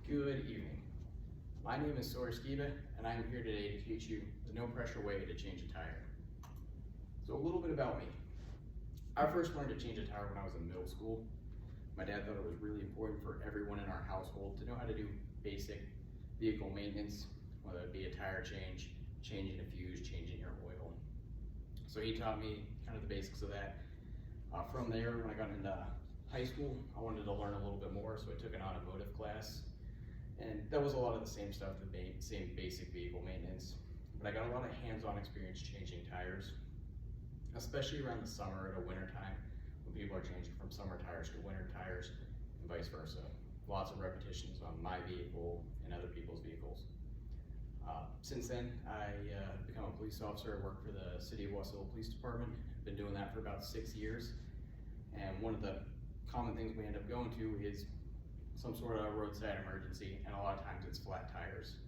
Good evening. My name is Sawyer Skiba, and I'm here today to teach you the no-pressure way to change a tire. So a little bit about me. I first learned to change a tire when I was in middle school. My dad thought it was really important for everyone in our household to know how to do basic vehicle maintenance, whether it be a tire change, changing a fuse, changing your oil. So he taught me kind of the basics of that. From there, when I got into high school, I wanted to learn a little bit more, so I took an automotive class. And that was a lot of the same stuff, the same basic vehicle maintenance. But I got a lot of hands-on experience changing tires, especially around the summer or winter time, when people are changing from summer tires to winter tires and vice versa. Lots of repetitions on my vehicle and other people's vehicles. Since then, I become a police officer. I work for the City of Wasilla Police Department. I've been doing that for about 6 years. And one of the common things we end up going to is some sort of roadside emergency, and a lot of times it's flat tires.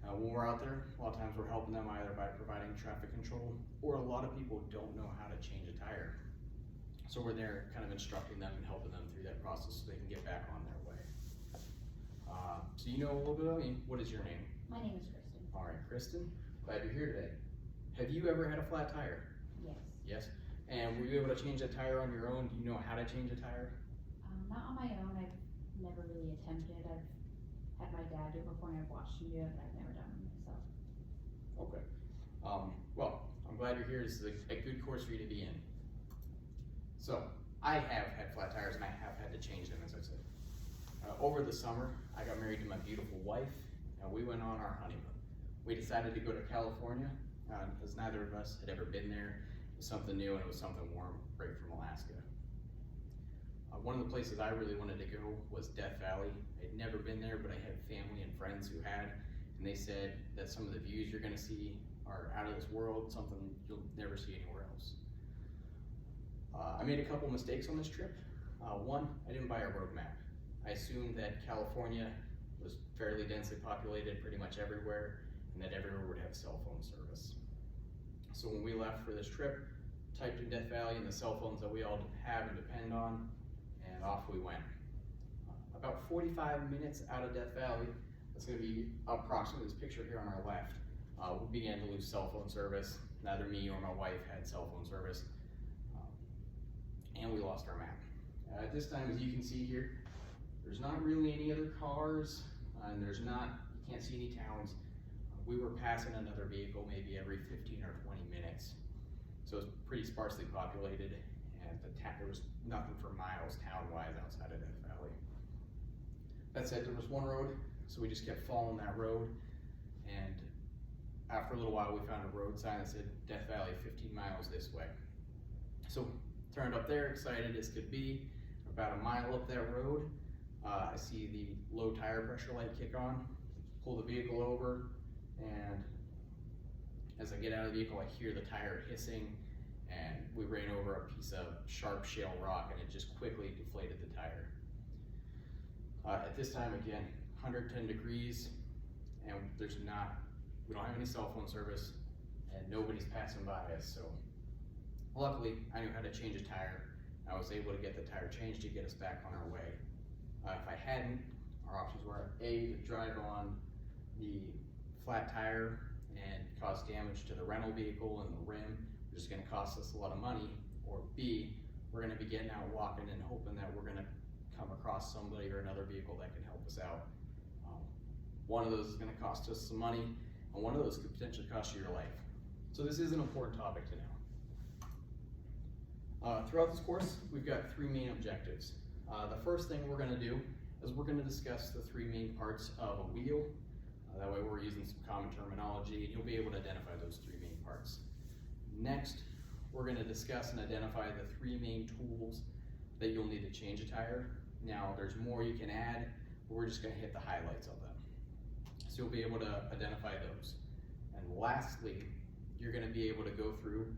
When we're out there, a lot of times we're helping them either by providing traffic control, or a lot of people don't know how to change a tire. So we're there kind of instructing them and helping them through that process so they can get back on their way. So you know a little bit about me. What is your name? My name is Kristen. All right, Kristen, glad you're here today. Have you ever had a flat tire? Yes. Yes. And were you able to change a tire on your own? Do you know how to change a tire? Not on my own. I've never really attempted. I've had my dad do it before and I've watched him do it, but I've never done it myself. Okay. Well, I'm glad you're here. This is a good course for you to be in. So, I have had flat tires and I have had to change them, as I said. Over the summer, I got married to my beautiful wife, and we went on our honeymoon. We decided to go to California, because neither of us had ever been there. It was something new and it was something warm, right from Alaska. One of the places I really wanted to go was Death Valley. I'd never been there, but I had family and friends who had, and they said that some of the views you're gonna see are out of this world, something you'll never see anywhere else. I made a couple mistakes on this trip. One, I didn't buy a road map. I assumed that California was fairly densely populated pretty much everywhere, and that everywhere would have cell phone service. So when we left for this trip, typed in Death Valley and the cell phones that we all have and depend on, and off we went. About 45 minutes out of Death Valley, that's gonna be approximately this picture here on our left, we began to lose cell phone service. Neither me or my wife had cell phone service, and we lost our map. At this time, as you can see here, there's not really any other cars, and you can't see any towns. We were passing another vehicle maybe every 15 or 20 minutes. So it's pretty sparsely populated, and there was nothing for miles town-wise outside of Death Valley. That said, there was one road, so we just kept following that road, and after a little while we found a road sign that said Death Valley 15 miles this way. So turned up there, excited as could be. About a mile up that road, I see the low tire pressure light kick on, pull the vehicle over, and as I get out of the vehicle, I hear the tire hissing, and we ran over a piece of sharp shale rock, and it just quickly deflated the tire. At this time, again, 110 degrees, and we don't have any cell phone service, and nobody's passing by us, so luckily, I knew how to change a tire. I was able to get the tire changed to get us back on our way. If I hadn't, our options were A, to drive on the flat tire and cause damage to the rental vehicle and the rim, which is gonna cost us a lot of money, or B, we're gonna be getting out walking and hoping that we're gonna come across somebody or another vehicle that can help us out. One of those is gonna cost us some money, and one of those could potentially cost you your life. So this is an important topic to know. Throughout this course, we've got 3 main objectives. The first thing we're gonna do is we're gonna discuss the 3 main parts of a wheel. That way we're using some common terminology, and you'll be able to identify those 3 main parts. Next, we're gonna discuss and identify the 3 main tools that you'll need to change a tire. Now, there's more you can add, but we're just gonna hit the highlights of them. So you'll be able to identify those. And lastly, you're gonna be able to go through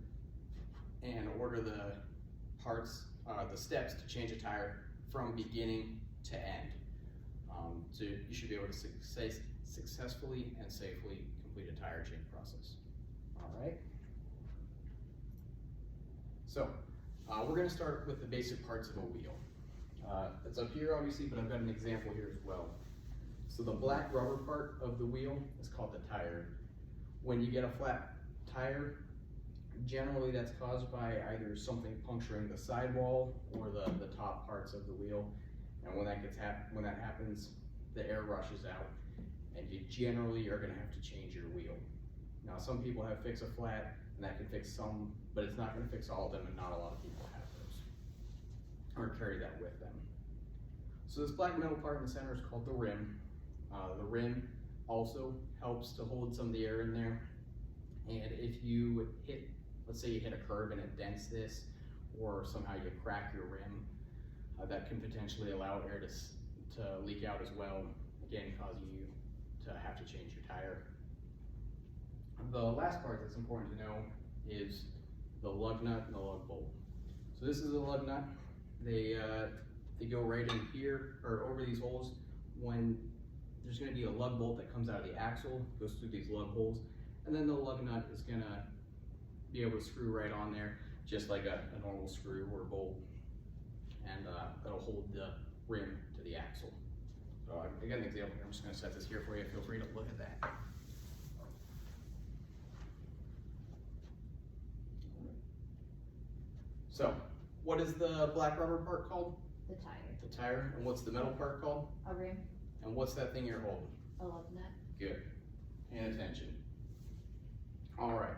and order the parts, the steps to change a tire from beginning to end. So you should be able to successfully and safely complete a tire change process. All right. So we're going to start with the basic parts of a wheel. It's up here obviously, but I've got an example here as well. So the black rubber part of the wheel is called the tire. When you get a flat tire, generally that's caused by either something puncturing the sidewall or the top parts of the wheel. And when that happens, the air rushes out, and you generally are gonna have to change your wheel. Now, some people have fix-a-flat, and that can fix some, but it's not gonna fix all of them, and not a lot of people have those, or carry that with them. So this black metal part in the center is called the rim. The rim also helps to hold some of the air in there. And if you hit, let's say you hit a curb and it dents this, or somehow you crack your rim, that can potentially allow air to leak out as well, again causing you to have to change your tire. The last part that's important to know is the lug nut and the lug bolt. So this is a lug nut. They go right in here, or over these holes. When there's gonna be a lug bolt that comes out of the axle, goes through these lug holes, and then the lug nut is gonna be able to screw right on there, just like a normal screw or bolt, and that'll hold the rim to the axle. So I got an example here. I'm just gonna set this here for you. Feel free to look at that. So, what is the black rubber part called? The tire. The tire. And what's the metal part called? A rim. And what's that thing you're holding? A lug nut. Good. Paying attention. All right.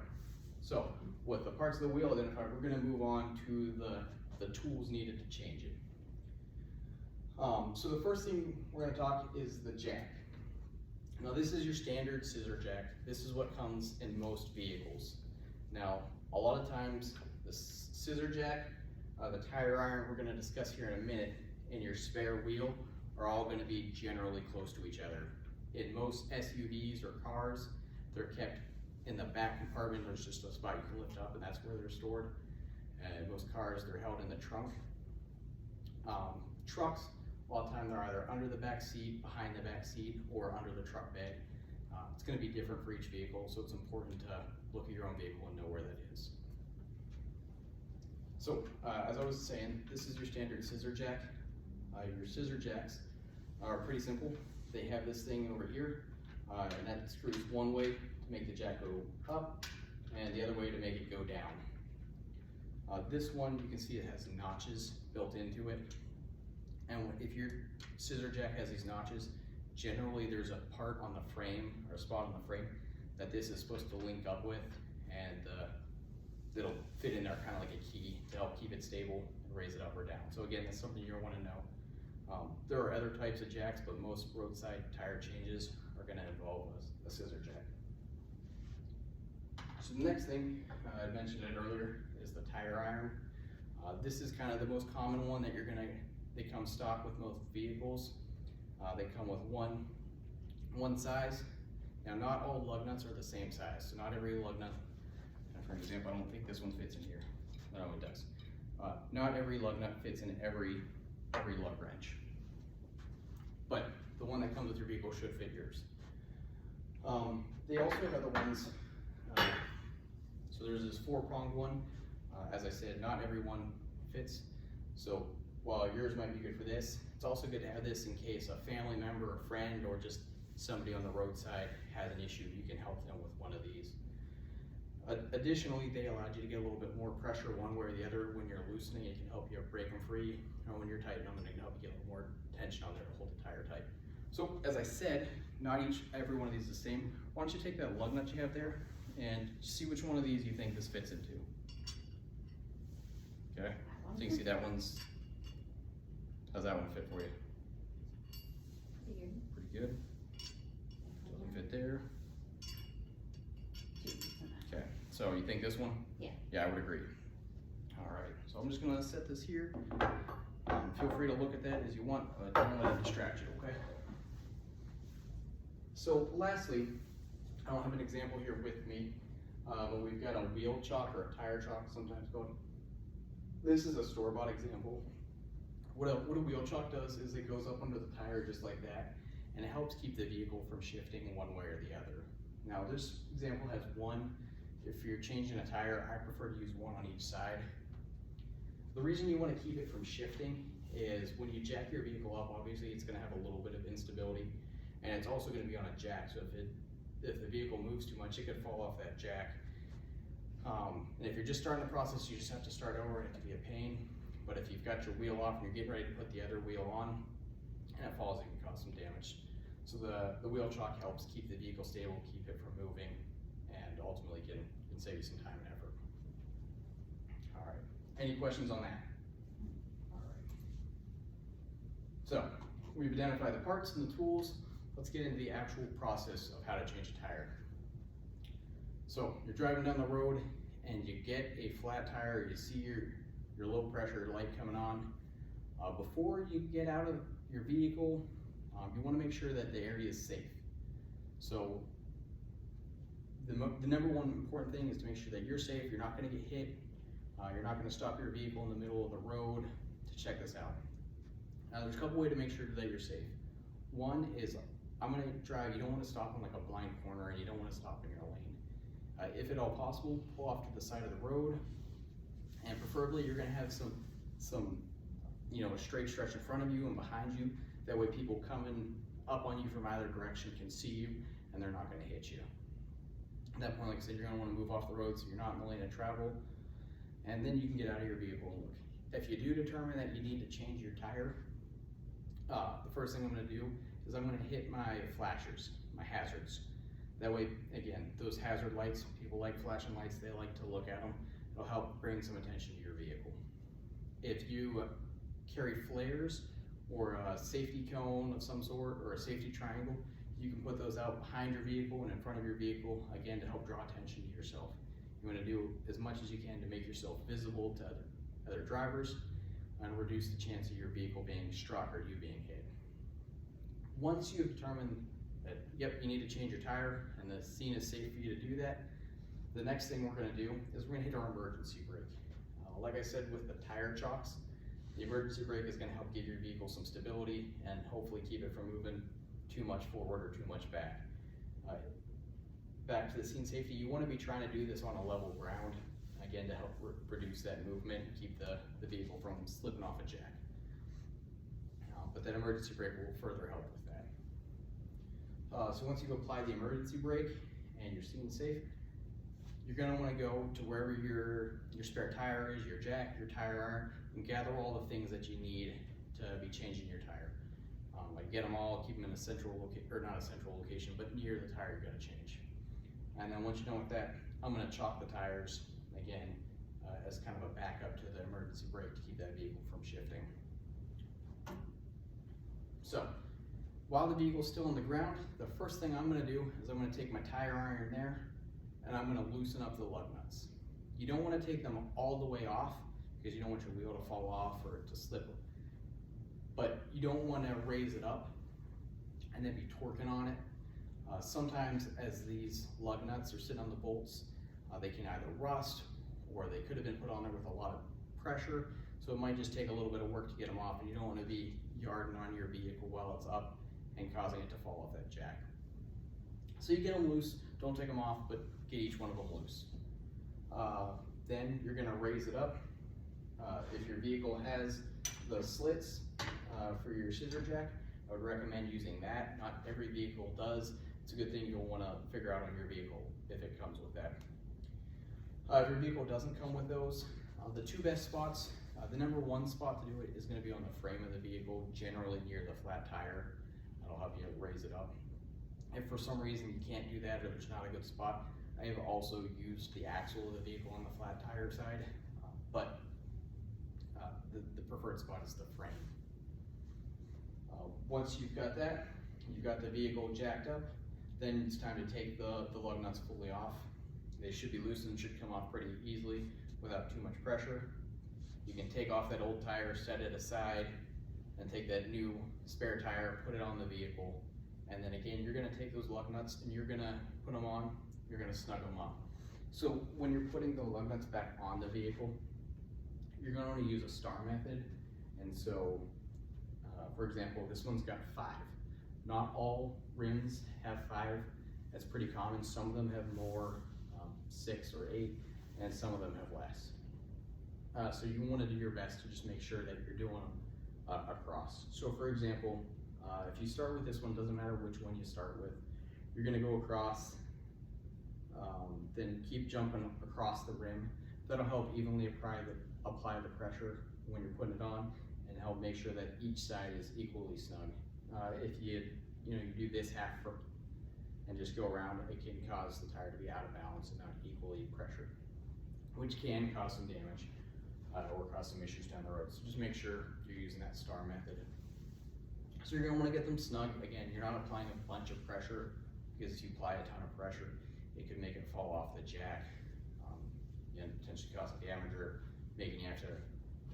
So, with the parts of the wheel identified, we're going to move on to the tools needed to change it. So the first thing we're going to talk is the jack. Now, this is your standard scissor jack. This is what comes in most vehicles. Now, a lot of times, the scissor jack, the tire iron we're going to discuss here in a minute, and your spare wheel are all going to be generally close to each other. In most SUVs or cars, they're kept in the back compartment. There's just a spot you can lift up, and that's where they're stored. And most cars, they're held in the trunk. Trucks, a lot of time they're either under the back seat, behind the back seat, or under the truck bed. It's going to be different for each vehicle, so it's important to look at your own vehicle and know where that is. So, as I was saying, this is your standard scissor jack. Your scissor jacks are pretty simple. They have this thing over here, and that screws one way to make the jack go up, and the other way to make it go down. This one, you can see it has notches built into it. And if your scissor jack has these notches, generally there's a part on the frame, or a spot on the frame, that this is supposed to link up with, and it'll fit in there kind of like a key to help keep it stable and raise it up or down. So again, that's something you'll want to know. There are other types of jacks, but most roadside tire changes are going to involve a scissor jack. So the next thing, I mentioned it earlier, is the tire iron. This is kind of the most common one that they come stock with most vehicles. They come with one size. Now, not all lug nuts are the same size, so not every lug nut, for example, I don't think this one fits in here. No, it does. Not every lug nut fits in every lug wrench, but the one that comes with your vehicle should fit yours. They also have the ones, so there's this 4-pronged one. As I said, not every one fits. So while yours might be good for this, it's also good to have this in case a family member, a friend, or just somebody on the roadside has an issue. You can help them with one of these. Additionally, they allowed you to get a little bit more pressure one way or the other. When you're loosening, it can help you break them free. Or when you're tightening them, it can help you get a little more tension on there to hold the tire tight. So as I said, not every one of these is the same. Why don't you take that lug nut you have there and see which one of these you think this fits into. Okay, so you can see that one's, how's that one fit for you? Pretty good. Doesn't fit there. Okay, so you think this one? Yeah. Yeah, I would agree. All right, so I'm just gonna set this here. Feel free to look at that as you want, but don't let it distract you, okay? So lastly, I don't have an example here with me, but we've got a wheel chock, or a tire chock sometimes called. This is a store-bought example. What a wheel chock does is it goes up under the tire just like that, and it helps keep the vehicle from shifting one way or the other. Now this example has one. If you're changing a tire, I prefer to use one on each side. The reason you want to keep it from shifting is when you jack your vehicle up, obviously it's going to have a little bit of instability, and it's also gonna be on a jack, so if the vehicle moves too much, it could fall off that jack. And if you're just starting the process, you just have to start over, and it can be a pain. But if you've got your wheel off and you're getting ready to put the other wheel on, and it falls, it can cause some damage. So the wheel chock helps keep the vehicle stable, keep it from moving, and ultimately can save you some time and effort. All right, any questions on that? All right. So we've identified the parts and the tools. Let's get into the actual process of how to change a tire. So you're driving down the road and you get a flat tire, you see your low pressure light coming on. Before you get out of your vehicle, you want to make sure that the area is safe. So the number one important thing is to make sure that you're safe, you're not going to get hit, you're not going to stop your vehicle in the middle of the road to check this out. Now there's a couple ways to make sure that you're safe. One is, I'm going to drive, you don't want to stop on like a blind corner and you don't want to stop in your lane. If at all possible, pull off to the side of the road, and preferably you're going to have some a straight stretch in front of you and behind you. That way people coming up on you from either direction can see you and they're not going to hit you. At that point, like I said, you're going to want to move off the road so you're not in the lane of travel, and then you can get out of your vehicle and look. If you do determine that you need to change your tire, the first thing I'm going to do is I'm going to hit my flashers, my hazards. That way, again, those hazard lights, people like flashing lights, they like to look at them. It'll help bring some attention to your vehicle. If you carry flares or a safety cone of some sort or a safety triangle, you can put those out behind your vehicle and in front of your vehicle, again, to help draw attention to yourself. You want to do as much as you can to make yourself visible to other drivers and reduce the chance of your vehicle being struck or you being hit. Once you have determined that, yep, you need to change your tire and the scene is safe for you to do that, the next thing we're going to do is we're going to hit our emergency brake. Like I said, with the tire chocks, the emergency brake is going to help give your vehicle some stability and hopefully keep it from moving too much forward or too much back. Back to the scene safety, you want to be trying to do this on a level ground, again, to help reduce that movement and keep the vehicle from slipping off a jack. But that emergency brake will further help with that. So once you've applied the emergency brake and you're scene safe, you're going to want to go to wherever your spare tire is, your jack, your tire iron, and gather all the things that you need to be changing your tire. Like get them all, keep them in a central location, or not a central location, but near the tire you're going to change. And then once you're done with that, I'm going to chalk the tires again as kind of a backup to the emergency brake to keep that vehicle from shifting. So while the vehicle's still on the ground, the first thing I'm going to do is I'm going to take my tire iron there and I'm going to loosen up the lug nuts. You don't want to take them all the way off because you don't want your wheel to fall off or to slip. But you don't want to raise it up and then be torquing on it. Sometimes as these lug nuts are sitting on the bolts, they can either rust or they could have been put on there with a lot of pressure. So it might just take a little bit of work to get them off, and you don't want to be yarding on your vehicle while it's up and causing it to fall off that jack. So you get them loose, don't take them off, but get each one of them loose. Then you're going to raise it up. If your vehicle has the slits for your scissor jack, I would recommend using that. Not every vehicle does. It's a good thing you'll want to figure out on your vehicle if it comes with that. If your vehicle doesn't come with those, the two best spots, the number one spot to do it is going to be on the frame of the vehicle, generally near the flat tire. That'll help you raise it up. If for some reason you can't do that or there's not a good spot, I have also used the axle of the vehicle on the flat tire side, but the preferred spot is the frame. Once you've got that, you've got the vehicle jacked up, then it's time to take the lug nuts fully off. They should be loosened, should come off pretty easily without too much pressure. You can take off that old tire, set it aside, and take that new spare tire, put it on the vehicle, and then again, you're gonna take those lug nuts and you're gonna put them on, you're gonna snug them up. So when you're putting the lug nuts back on the vehicle, you're gonna wanna use a star method. And so, for example, this one's got 5. Not all rims have 5. That's pretty common. Some of them have more, 6 or 8, and some of them have less. So you wanna do your best to just make sure that you're doing them across. So for example, If you start with this one, doesn't matter which one you start with, you're gonna go across, then keep jumping across the rim. That'll help evenly apply the pressure when you're putting it on and help make sure that each side is equally snug. If you do this half and just go around, it can cause the tire to be out of balance and not equally pressured, which can cause some damage or cause some issues down the road. So just make sure you're using that star method. So you're gonna wanna get them snug. Again, you're not applying a bunch of pressure, because if you apply a ton of pressure, it could make it fall off the jack and potentially cause damage or making you have to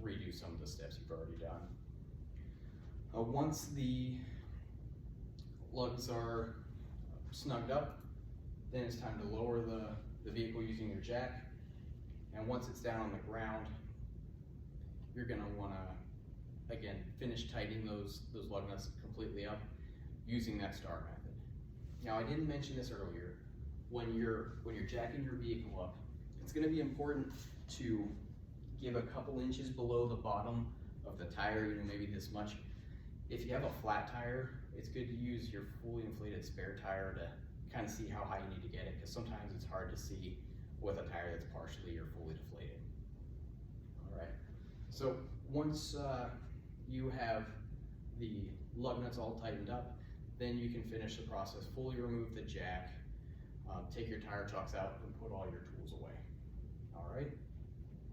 redo some of the steps you've already done. Once the lugs are snugged up, then it's time to lower the vehicle using your jack. And once it's down on the ground, you're gonna wanna, again, finish tightening those lug nuts completely up using that star method. Now, I didn't mention this earlier. When you're jacking your vehicle up, it's gonna be important to give a couple inches below the bottom of the tire, maybe this much. If you have a flat tire, it's good to use your fully inflated spare tire to kind of see how high you need to get it, because sometimes it's hard to see with a tire that's partially or fully deflated. All right, so once you have the lug nuts all tightened up, then you can finish the process. Fully remove the jack, take your tire chocks out, and put all your tools away. All right.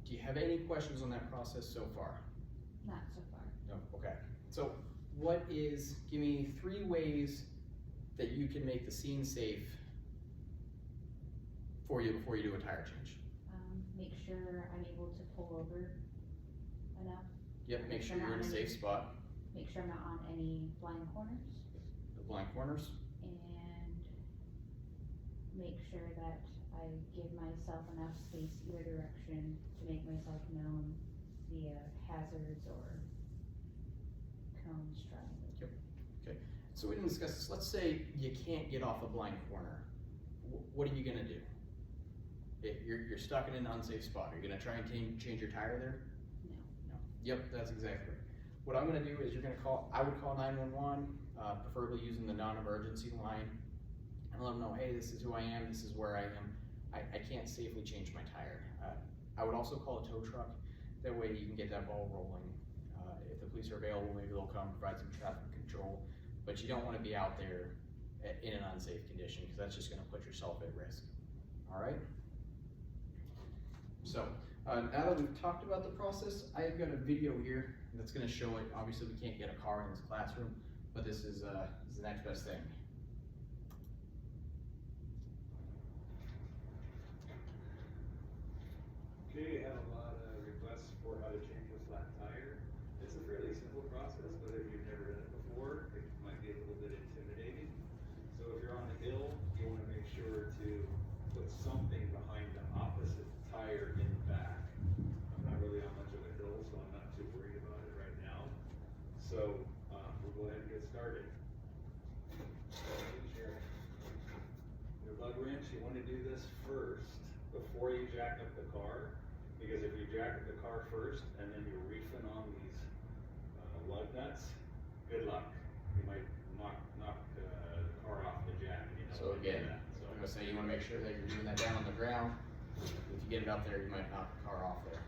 Do you have any questions on that process so far? Not so far. No. Okay. So, give me 3 ways that you can make the scene safe for you before you do a tire change. Make sure I'm able to pull over enough. Yep. Make sure you're in a safe spot. Make sure I'm not on any blind corners. The blind corners. And make sure that I give myself enough space either direction to make myself known via hazards or cones triangle. Yep. Okay. So we didn't discuss this. Let's say you can't get off a blind corner. What are you gonna do? You're stuck in an unsafe spot. Are you gonna try and change your tire there? No. No. Yep, that's exactly right. What I'm gonna do is I would call 911, preferably using the non-emergency line, and let them know, hey, this is who I am, this is where I am. I can't safely change my tire. I would also call a tow truck. That way you can get that ball rolling. If the police are available, maybe they'll come provide some traffic control, but you don't wanna be out there in an unsafe condition, because that's just gonna put yourself at risk. All right? So, now that we've talked about the process, I've got a video here that's gonna show it. Obviously we can't get a car in this classroom, but this is the next best thing. Okay, I have a lot of requests for how to change a flat tire. It's a fairly simple process, but if you've never done it before, it might be a little bit intimidating. So if you're on the hill, you want to make sure to put something behind the opposite tire in the back. I'm not really on much of a hill, so I'm not too worried about it right now. So we'll go ahead and get started. Your lug wrench, you want to do this first before you jack up the car. Because if you jack up the car first and then you're reefing on these lug nuts, good luck. You might knock the car off the jack. So again, I'm gonna say you wanna make sure that you're doing that down on the ground. If you get it up there, you might knock the car off there.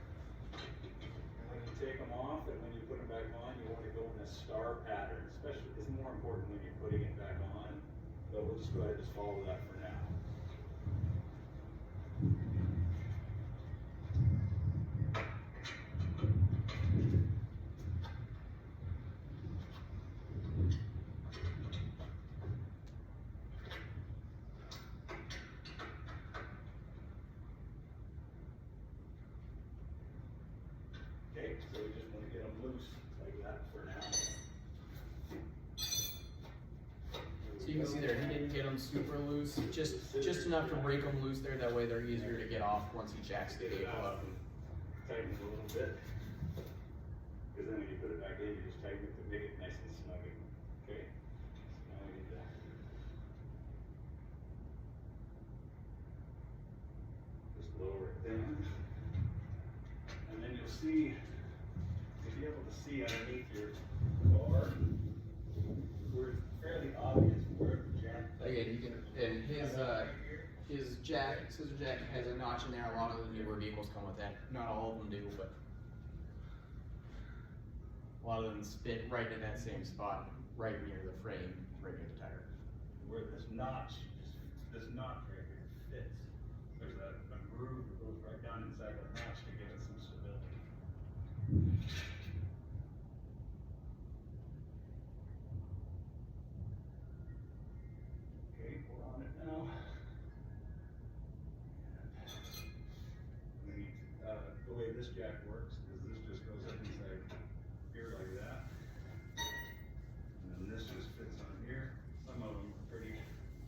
And when you take them off and when you put them back on, you want to go in a star pattern. Especially, it's more important when you're putting it back on. But we'll just go ahead and just follow that for now. Okay, so we just want to get them loose like that for now. So you can see there, he didn't get them super loose, just enough to break them loose there. That way they're easier to get off once he jacks the vehicle up. Tighten it a little bit. Because then when you put it back in, you just tighten it to make it nice and snug. Okay? So now we need that. Just lower it down. And then you'll see, you'll be able to see underneath your bar. his scissor jack has a notch in there. A lot of the newer vehicles come with that. Not all of them do, but a lot of them fit right in that same spot, right near the frame, right near the tire. Where this notch right here fits, there's a groove that goes right down inside that notch to give it some stability. Okay, we're on it now. The way this jack works is this just goes up inside here like that. And then this just fits on here. Some of them are pretty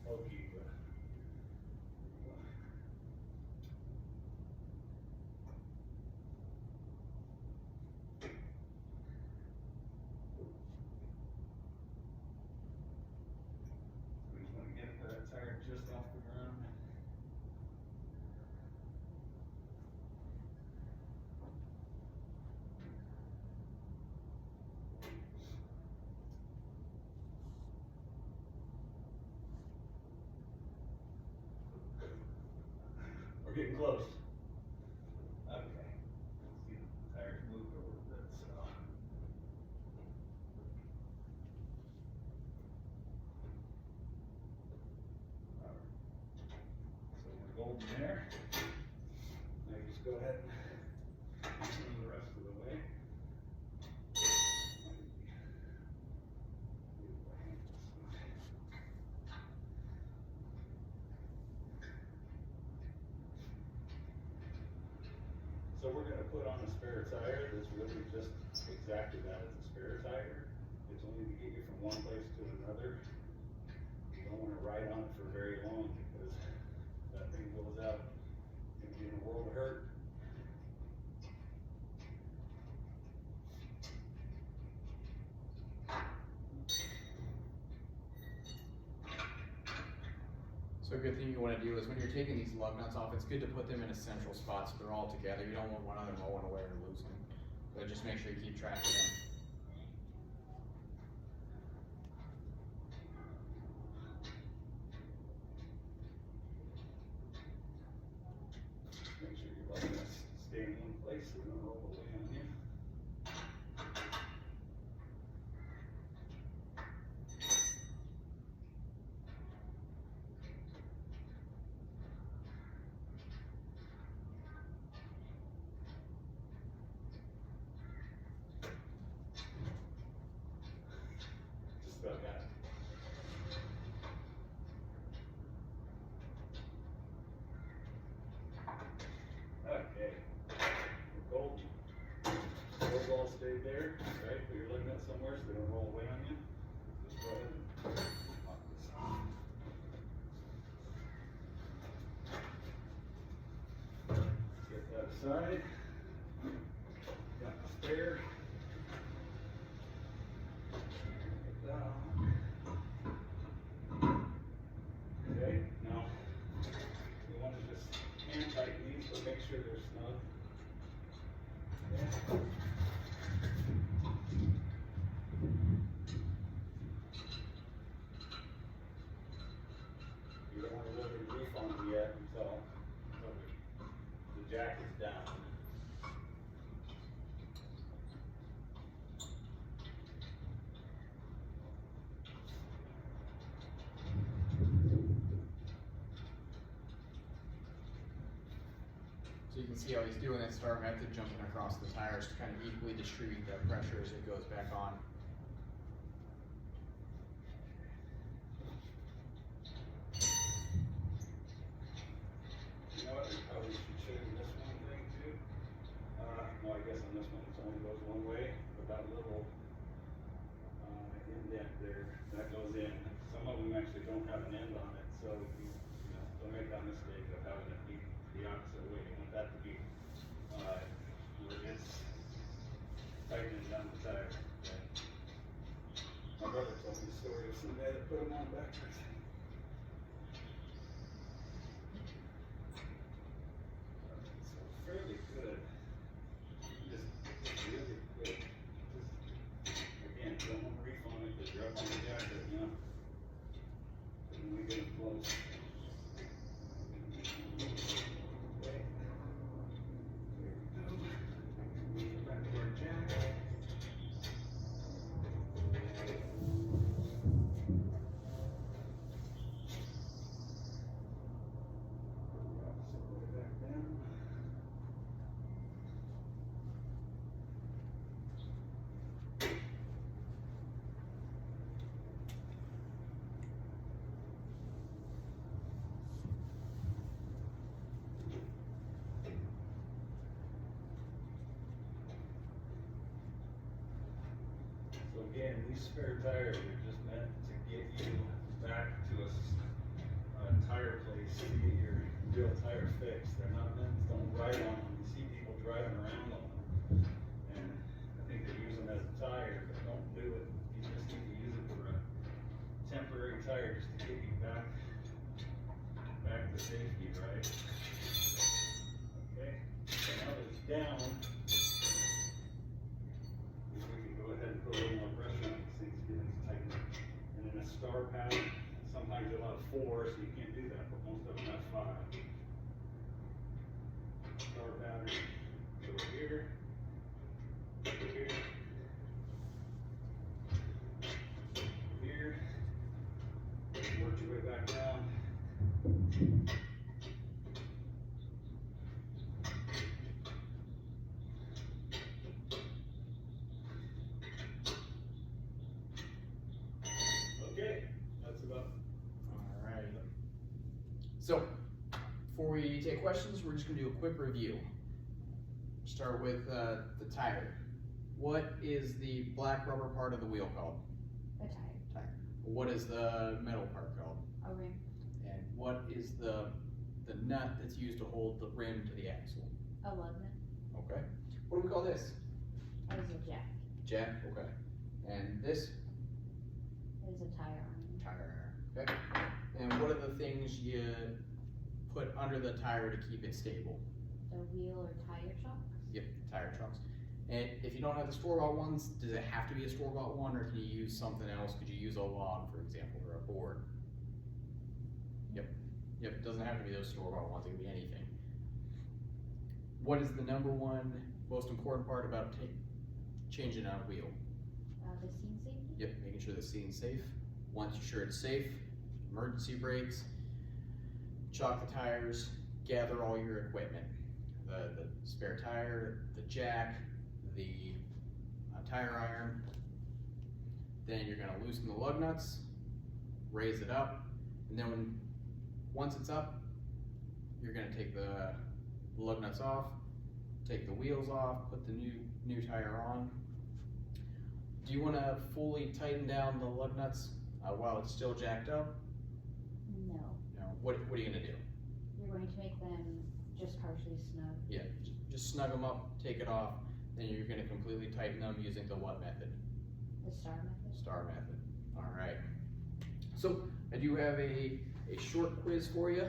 bulky, but. We just want to get that tire just off the ground. We're getting close. Okay. Let's see the tires moved a little bit, so. Alright. So we're golden there. Now you just go ahead and continue the rest of the way. So we're gonna put on a spare tire that's really just exactly that, it's a spare tire. It's only to get you from one place to another. You don't wanna ride on it for very long because that thing blows out. You're gonna be in a world of hurt. So a good thing you want to do is when you're taking these lug nuts off, it's good to put them in a central spot so they're all together. You don't want one of them rolling away or losing. But just make sure you keep track of them. Make sure you're letting this stay in one place so you don't roll away on you. Just about got it. Okay, we're golden. Those all stayed there, right? But you're looking at somewhere so they don't roll away on you. Just go ahead and pop this on. Get that aside. Got the spare. Get that on. Okay, now you want to just hand tighten these, but make sure they're snug. Okay. You don't want to really reef on them yet until the jack is down. So you can see how he's doing that star method, jumping across the tires to kind of equally distribute the pressure as it goes back on. You know what, we probably should show you this one thing too. No, I guess on this one it only goes one way, but that little indent there, that goes in. Some of them actually don't have an end on it, so you know, don't make that mistake of having it be the opposite way. You want that to be where it's tightening down the tire. Okay. My brother told me the story of some guy that put them on backwards. So fairly good. Just really quick. Just again, don't want to reef on it because you're up on the jacket, you know. And we get it close. So again, these spare tires are just meant to get you back to a tire place to get your real tire fixed. They're not meant, don't ride on them. You see people driving around on them. And I think they use them as a tire, but don't do it. You just need to use it for a temporary tire just to get you back to safety, right? Okay, so now that it's down, we can go ahead and put a little more pressure on these things, get these tightened. And then a star pattern, sometimes you'll have 4, so you can't do that, but most of them have 5. Star pattern, over here, over here, here, work your way back down. Okay, that's about. Alright. So, before we take questions, we're just gonna do a quick review. Start with the tire. What is the black rubber part of the wheel called? A tire. Tire. What is the metal part called? A rim. And what is the nut that's used to hold the rim to the axle? A lug nut. Okay. What do we call this? That is a jack. Jack, okay. And this? That is a tire iron. Tire, okay. And what are the things you put under the tire to keep it stable? The wheel or tire chocks. Yep, tire trucks. And if you don't have the store-bought ones, does it have to be a store-bought one, or can you use something else? Could you use a log, for example, or a board? Yep, it doesn't have to be those store-bought ones, it can be anything. What is the number one most important part about changing out a wheel? The seam safety. Yep, making sure the seat's safe. Once you're sure it's safe, emergency brakes, chock the tires, gather all your equipment. The spare tire, the jack, the tire iron. Then you're gonna loosen the lug nuts, raise it up, and then once it's up, you're gonna take the lug nuts off, take the wheels off, put the new tire on. Do you wanna fully tighten down the lug nuts while it's still jacked up? No. No. What are you gonna do? You're going to make them just partially snug. Yeah, just snug them up, take it off, then you're gonna completely tighten them using the what method? The star method. Star method. All right. So I do have a short quiz for you.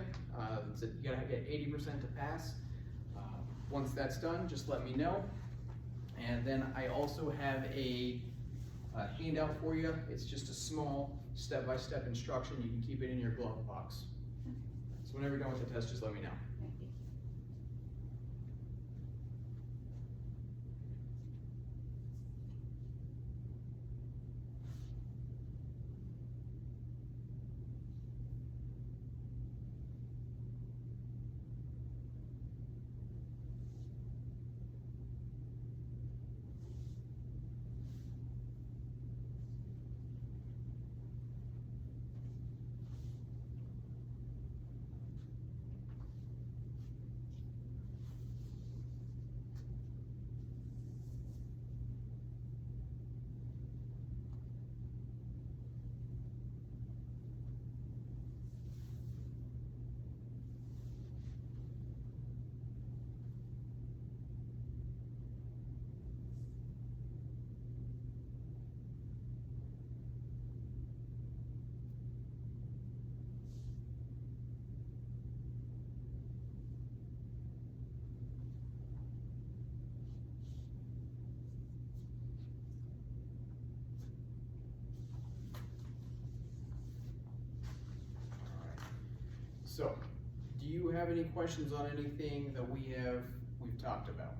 You gotta get 80% to pass. Once that's done, just let me know. And then I also have a handout for you. It's just a small step-by-step instruction. You can keep it in your glove box. So whenever you're done with the test, just let me know. Thank you. So, do you have any questions on anything that we've talked about?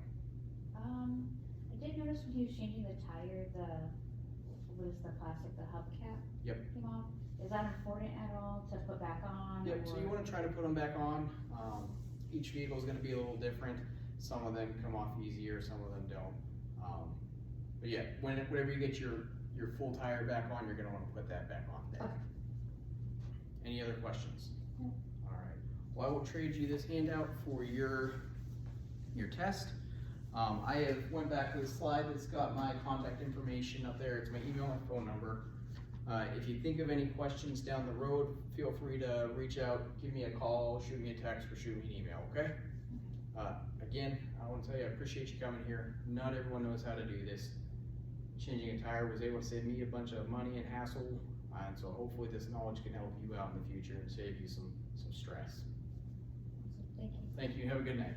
I did notice when he was changing the tire, what is the plastic, the hubcap? Yep. Came off. Is that important at all to put back on? Yep, so you wanna try to put them back on. Each vehicle is gonna be a little different. Some of them come off easier, some of them don't. But yeah, whenever you get your full tire back on, you're gonna wanna put that back on there. Okay. Any other questions? No. All right, well, I will trade you this handout for your test. I have went back to the slide that's got my contact information up there. It's my email and phone number. If you think of any questions down the road, feel free to reach out, give me a call, shoot me a text, or shoot me an email, okay? Again, I want to tell you, I appreciate you coming here. Not everyone knows how to do this. Changing a tire was able to save me a bunch of money and hassle, and so hopefully this knowledge can help you out in the future and save you some stress. Thank you. Thank you, have a good night.